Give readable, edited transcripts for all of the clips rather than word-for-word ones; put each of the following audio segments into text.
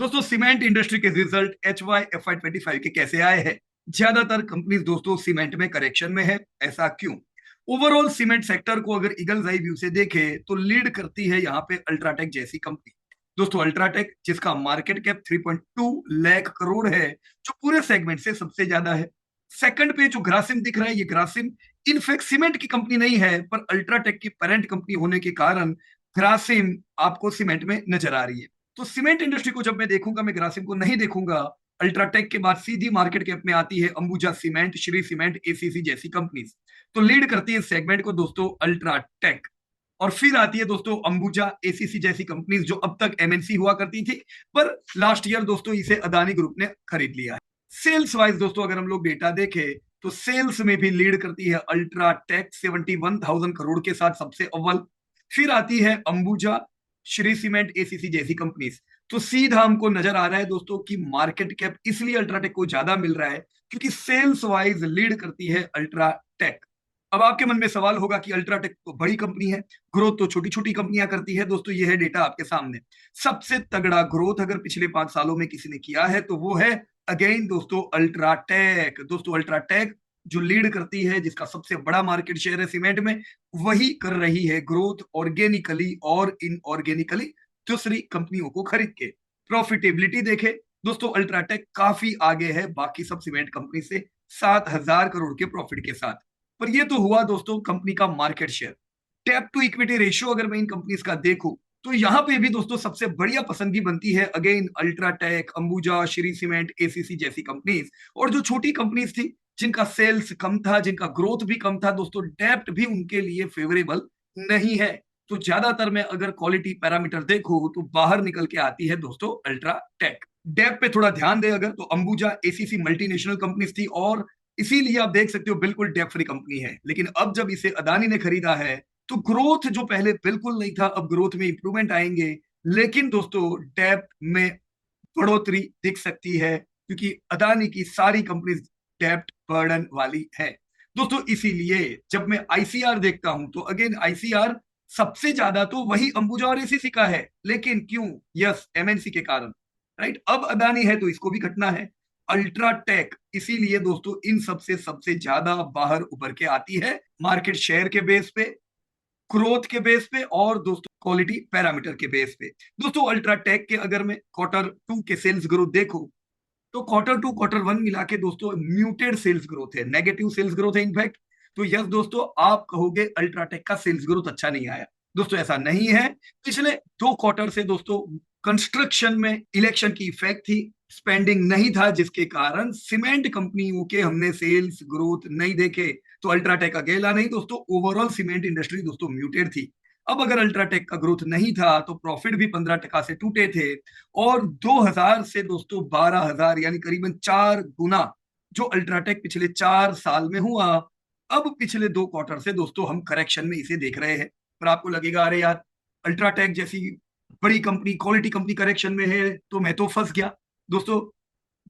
दोस्तों cement industry के result HY FY 25 के कैसे आए हैं। ज्यादातर कंपनीज दोस्तों सीमेंट में करेक्शन में है। ऐसा क्यों? ओवरऑल सीमेंट सेक्टर को अगर ईगल्स आई व्यू से देखे तो लीड करती है यहाँ पे अल्ट्राटेक जैसी कंपनी। दोस्तों अल्ट्राटेक जिसका मार्केट कैप 3.2 लाख करोड़ है, जो पूरे सेगमेंट से सबसे ज्यादा है। सेकंड पे जो ग्रासिम दिख रहा है, ये ग्रासिम इनफैक्ट सीमेंट की कंपनी नहीं है, पर अल्ट्राटेक की पेरेंट कंपनी होने के कारण ग्रासिम आपको सीमेंट में नजर आ रही है। तो सीमेंट इंडस्ट्री को जब मैं देखूंगा, मैं ग्रासिम को नहीं देखूंगा। अल्ट्राटेक के बाद सीधी मार्केट कैप में आती है Ambuja cement, Shri cement, ACC जैसी कंपनीज। तो लीड करती है इस सेगमेंट को दोस्तों अल्ट्राटेक। और फिर आती है दोस्तों अंबुजा, एसीसी जैसी कंपनीज जो अब तक एमएनसी हुआ करती थी, पर लास्ट ईयर दोस्तों इसे अदानी ग्रुप ने खरीद लिया है। सेल्स वाइज दोस्तों अगर हम लोग डेटा देखें तो सेल्स में भी लीड करती है अल्ट्राटेक 71,000 करोड़ के साथ सबसे अव्वल। फिर आती है अंबुजा, श्री सीमेंट, एसीसी जैसी कंपनीज। तो सीधा हमको नजर आ रहा है दोस्तों कि मार्केट कैप इसलिए अल्ट्राटेक को ज्यादा मिल रहा है क्योंकि सेल्स वाइज लीड करती है अल्ट्राटेक। अब आपके मन में सवाल होगा कि अल्ट्राटेक तो बड़ी कंपनी है, ग्रोथ तो छोटी छोटी कंपनियां करती है। दोस्तों ये है डेटा आपके सामने। सबसे तगड़ा ग्रोथ अगर पिछले 5 सालों में किसी ने किया है तो वो है अगेन दोस्तों अल्ट्राटेक। दोस्तों अल्ट्राटेक जो लीड करती है, जिसका सबसे बड़ा मार्केट शेयर है सीमेंट में, वही कर रही है ग्रोथ ऑर्गेनिकली और इनऑर्गेनिकली दूसरी कंपनियों को खरीद के। प्रॉफिटेबिलिटी देखे दोस्तों, अल्ट्राटेक काफी आगे है बाकी सब सीमेंट कंपनी से, 7,000 करोड़ के प्रॉफिट के साथ। पर ये तो हुआ दोस्तों कंपनी का market share. Debt to equity ratio अगर मैं इन कंपनीज का देखूं तो यहाँ पे भी दोस्तों सबसे बढ़िया पसंदगी बनती है again UltraTech, Ambuja, Shri cement, ACC जैसी कंपनीज। और जो छोटी कंपनीज थी जिनका सेल्स कम था, जिनका ग्रोथ भी कम था, दोस्तों डेप्ट भी उनके लिए फेवरेबल नहीं है। तो ज्यादातर मैं अगर क्वालिटी पैरामीटर देखूं तो बाहर निकल के आती है दोस्तों अल्ट्राटेक। डेप पे थोड़ा ध्यान दे अगर, तो अंबुजा, एसीसी मल्टीनेशनल कंपनीज थी और इसीलिए आप देख सकते हो बिल्कुल डेप फ्री कंपनी है। लेकिन अब जब इसे अदानी ने खरीदा है तो ग्रोथ जो पहले बिल्कुल नहीं था, अब ग्रोथ में इंप्रूवमेंट आएंगे। लेकिन दोस्तों डेप में बढ़ोतरी दिख सकती है क्योंकि अदानी की सारी कंपनीज डेप्ट बर्डन वाली है। दोस्तों इसीलिए जब मैं आईसीआर देखता हूं तो अगेन आईसीआर सबसे ज्यादा तो वही अंबुजा और एसीसी का है। लेकिन क्यों? यस, एमएनसी के कारण। राइट, अब अदानी है तो इसको भी घटना है। अल्ट्राटेक इसीलिए दोस्तों इन सबसे सबसे ज्यादा बाहर उभर के आती है मार्केट शेयर के बेस पे, ग्रोथ के बेस पे और दोस्तों क्वालिटी पैरामीटर के बेस पे। दोस्तों अल्ट्राटेक के अगर मैं Q2 के सेल्स ग्रोथ देखूं तो Q2 Q1 मिला के दोस्तों म्यूटेड सेल्स ग्रोथ है, नेगेटिव सेल्स ग्रोथ है इनफैक्ट। तो यस दोस्तों, आप कहोगे अल्ट्राटेक का सेल्स ग्रोथ अच्छा नहीं आया। दोस्तों ऐसा नहीं है। पिछले 2 क्वार्टर से दोस्तों कंस्ट्रक्शन में इलेक्शन की इफेक्ट थी, स्पेंडिंग नहीं था, जिसके कारण सीमेंट कंपनियों के हमने सेल्स ग्रोथ नहीं देखे। तो अल्ट्राटेक अकेला नहीं दोस्तों, ओवरऑल सीमेंट इंडस्ट्री दोस्तों म्यूटेड थी। अब अगर अल्ट्राटेक का ग्रोथ नहीं था तो प्रॉफिट भी 15% से टूटे थे। और 2000 से दोस्तों 12,000 यानी करीबन 4 गुना जो अल्ट्राटेक पिछले 4 साल में हुआ। अब पिछले 2 क्वार्टर से दोस्तों हम करेक्शन में इसे देख रहे हैं। पर आपको लगेगा अरे यार, अल्ट्राटेक जैसी बड़ी कंपनी, क्वालिटी कंपनी करेक्शन में है तो मैं तो फंस गया। दोस्तों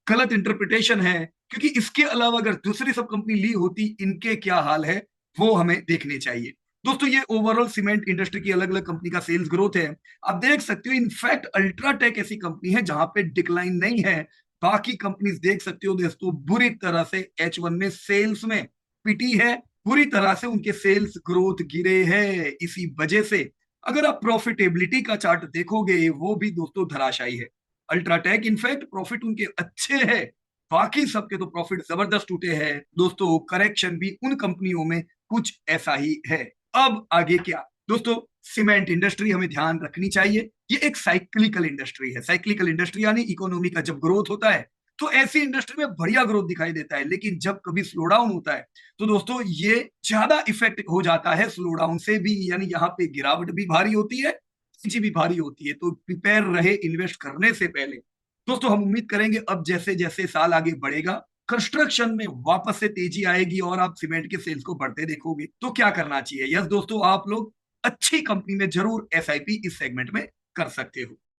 गलत इंटरप्रिटेशन है, क्योंकि इसके अलावा अगर दूसरी सब कंपनी ली होती, इनके क्या हाल है वो हमें देखने चाहिए। दोस्तों ये ओवरऑल सीमेंट इंडस्ट्री की अलग अलग कंपनी का सेल्स ग्रोथ है। आप देख सकते हो इनफैक्ट अल्ट्राटेक ऐसी कंपनी है जहां पे डिक्लाइन नहीं है। बाकी कंपनीज देख सकते हो दोस्तों बुरी तरह से H1 में सेल्स में पिटी है, बुरी तरह से उनके सेल्स ग्रोथ गिरे हैं। इसी वजह से अगर आप प्रॉफिटेबिलिटी का चार्ट देखोगे वो भी दोस्तों धराशायी है। अल्ट्राटेक इनफैक्ट प्रॉफिट उनके अच्छे हैं, बाकी सबके तो प्रॉफिट जबरदस्त टूटे हैं। दोस्तों करेक्शन भी उन कंपनियों में कुछ ऐसा ही है। अब आगे क्या दोस्तों, सीमेंट इंडस्ट्री हमें ध्यान रखनी चाहिए, ये एक साइक्लिकल इंडस्ट्री है। साइक्लिकल इंडस्ट्री यानी इकोनॉमी का जब ग्रोथ होता है तो ऐसी इंडस्ट्री में बढ़िया ग्रोथ दिखाई देता है, लेकिन जब कभी स्लो डाउन होता है तो दोस्तों ये ज्यादा इफेक्ट हो जाता है स्लो डाउन से भी, यानी यहाँ पे गिरावट भी भारी होती है, तेजी भी भारी होती है। तो प्रिपेयर रहे इन्वेस्ट करने से पहले। दोस्तों हम उम्मीद करेंगे अब जैसे जैसे साल आगे बढ़ेगा कंस्ट्रक्शन में वापस से तेजी आएगी और आप सीमेंट के सेल्स को बढ़ते देखोगे। तो क्या करना चाहिए? यस दोस्तों, आप लोग अच्छी कंपनी में जरूर एसआईपी इस सेगमेंट में कर सकते हो।